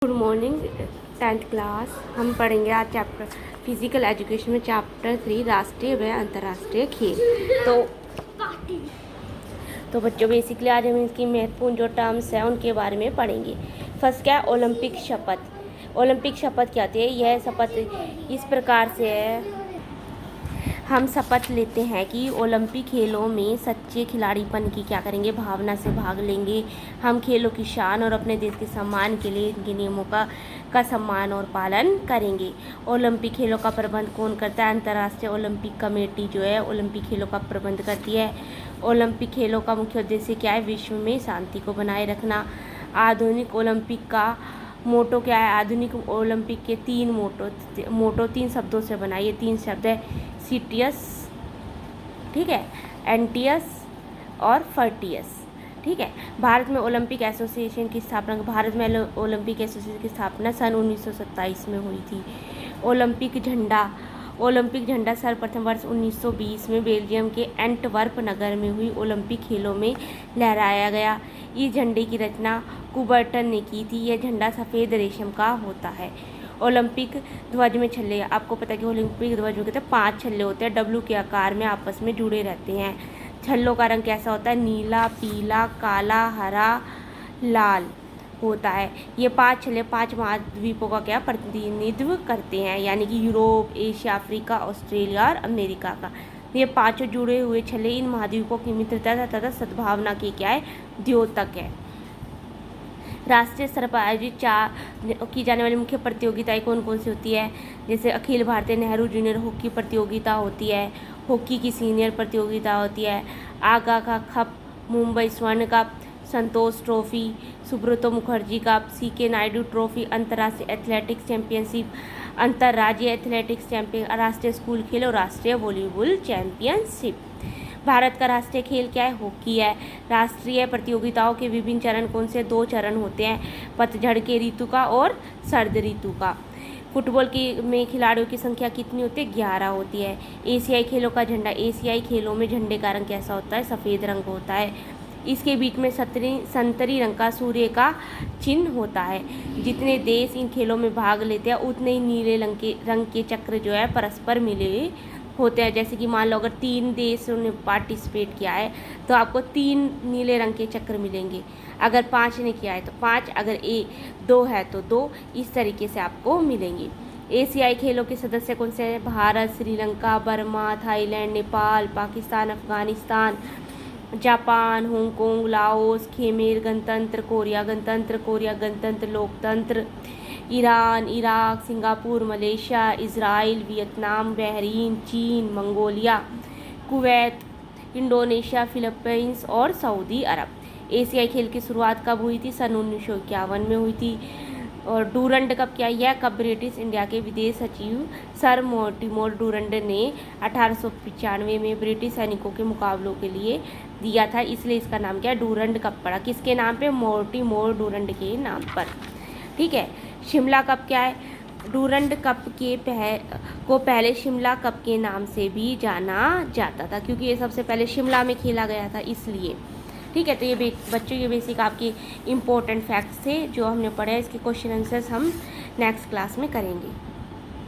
Good morning 10th class. हम पढ़ेंगे आज चैप्टर फिजिकल एजुकेशन में चैप्टर 3 राष्ट्रीय व अंतर्राष्ट्रीय खेल। तो बच्चों बेसिकली आज हम इसकी महत्वपूर्ण जो टर्म्स हैं उनके बारे में पढ़ेंगे। फर्स्ट क्या है, ओलंपिक शपथ। ओलंपिक शपथ क्या होती है? यह शपथ इस प्रकार से है, हम शपथ लेते हैं कि ओलंपिक खेलों में सच्चे खिलाड़ीपन की क्या करेंगे, भावना से भाग लेंगे। हम खेलों की शान और अपने देश के सम्मान के लिए इनके नियमों का सम्मान और पालन करेंगे। ओलंपिक खेलों का प्रबंध कौन करता है? अंतर्राष्ट्रीय ओलंपिक कमेटी जो है ओलंपिक खेलों का प्रबंध करती है। ओलंपिक खेलों का मुख्य उद्देश्य क्या है? विश्व में शांति को बनाए रखना। आधुनिक ओलंपिक का मोटो क्या है? आधुनिक ओलंपिक के तीन मोटो 3 शब्दों से बना। ये 3 शब्द है सीटियस, ठीक है, एंटियस और फर्टियस, ठीक है। भारत में ओलंपिक एसोसिएशन की स्थापना भारत में ओलंपिक एसोसिएशन की स्थापना सन 1927 में हुई थी। ओलंपिक झंडा सर्वप्रथम वर्ष 1920 में बेल्जियम के एंटवर्प नगर में हुई ओलंपिक खेलों में लहराया गया। इस झंडे की रचना कुबर्टन ने की थी। यह झंडा सफ़ेद रेशम का होता है। ओलंपिक ध्वज में छल्ले, आपको पता है कि ओलंपिक ध्वज में कहते हैं 5 छल्ले होते हैं, डब्लू के आकार में आपस में जुड़े रहते हैं। छल्लों का रंग कैसा होता है? नीला, पीला, काला, हरा, लाल होता है। ये 5 छल्ले 5 महाद्वीपों का क्या प्रतिनिधित्व करते हैं, यानी कि यूरोप, एशिया, अफ्रीका, ऑस्ट्रेलिया और अमेरिका का। ये 5 जुड़े हुए छल्ले इन महाद्वीपों की मित्रता तथा सद्भावना के क्या है, द्योतक है। राष्ट्रीय स्तर पर आयोजित की जाने वाली मुख्य प्रतियोगिताएं कौन कौन सी होती है? जैसे अखिल भारतीय नेहरू जूनियर हॉकी प्रतियोगिता होती है, हॉकी की सीनियर प्रतियोगिता होती है, आगा का कप, मुंबई स्वर्ण cup, Santosh trophy, Subroto Mukherjee cup, CK Naidu trophy, अंतर्राष्ट्रीय एथलेटिक्स चैंपियनशिप, अंतर्राज्यीय एथलेटिक्स चैंपियन, राष्ट्रीय स्कूल खेल और राष्ट्रीय वॉलीबॉल चैंपियनशिप। भारत का राष्ट्रीय खेल क्या है? हॉकी है। राष्ट्रीय प्रतियोगिताओं के विभिन्न चरण कौन से? 2 चरण होते हैं, पतझड़ के ऋतु का और सर्द ऋतु का। फुटबॉल में खिलाड़ियों की संख्या कितनी होती है? 11 होती है। एशियाई खेलों का झंडा, एशियाई खेलों में झंडे का रंग कैसा होता है? सफ़ेद रंग होता है। इसके बीच में संतरी रंग का सूर्य का चिन्ह होता है। जितने देश इन खेलों में भाग लेते हैं उतने ही नीले रंग के चक्र जो है परस्पर मिले होते हैं। जैसे कि मान लो अगर 3 देशों ने पार्टिसिपेट किया है तो आपको 3 नीले रंग के चक्र मिलेंगे। अगर 5 ने किया है तो 5, अगर 2 है तो 2, इस तरीके से आपको मिलेंगे। एशियाई खेलों के सदस्य कौन से हैं? Bharat, Sri Lanka, Burma, Thailand, Nepal, Pakistan, Afghanistan, Japan, Hong Kong, Laos, Khmer गणतंत्र, कोरिया गणतंत्र, लोकतंत्र, Iran, Iraq, Singapore, Malaysia, Israel, Vietnam, Bahrain, चीन, मंगोलिया, कुवैत, इंडोनेशिया, फिलीपींस और सऊदी अरब। एशियाई खेल की शुरुआत कब हुई थी? सन 1951 में हुई थी। और डूरंड कप क्या? यह कप ब्रिटिश इंडिया के विदेश सचिव सर मोर्टिमर डूरंड ने 1895 में ब्रिटिश सैनिकों के मुकाबलों के लिए दिया था, इसलिए इसका नाम क्या है? डूरंड कप पड़ा। किसके नाम पे? मोर्टिमर डूरंड के नाम पर, ठीक है। शिमला कप क्या है? डूरंड कप को पहले शिमला कप के नाम से भी जाना जाता था, क्योंकि ये सबसे पहले शिमला में खेला गया था, इसलिए, ठीक है। तो ये बच्चों ये बेसिक आपके इम्पोर्टेंट फैक्ट्स थे जो हमने पढ़े। इसके क्वेश्चन आंसर्स हम नेक्स्ट क्लास में करेंगे।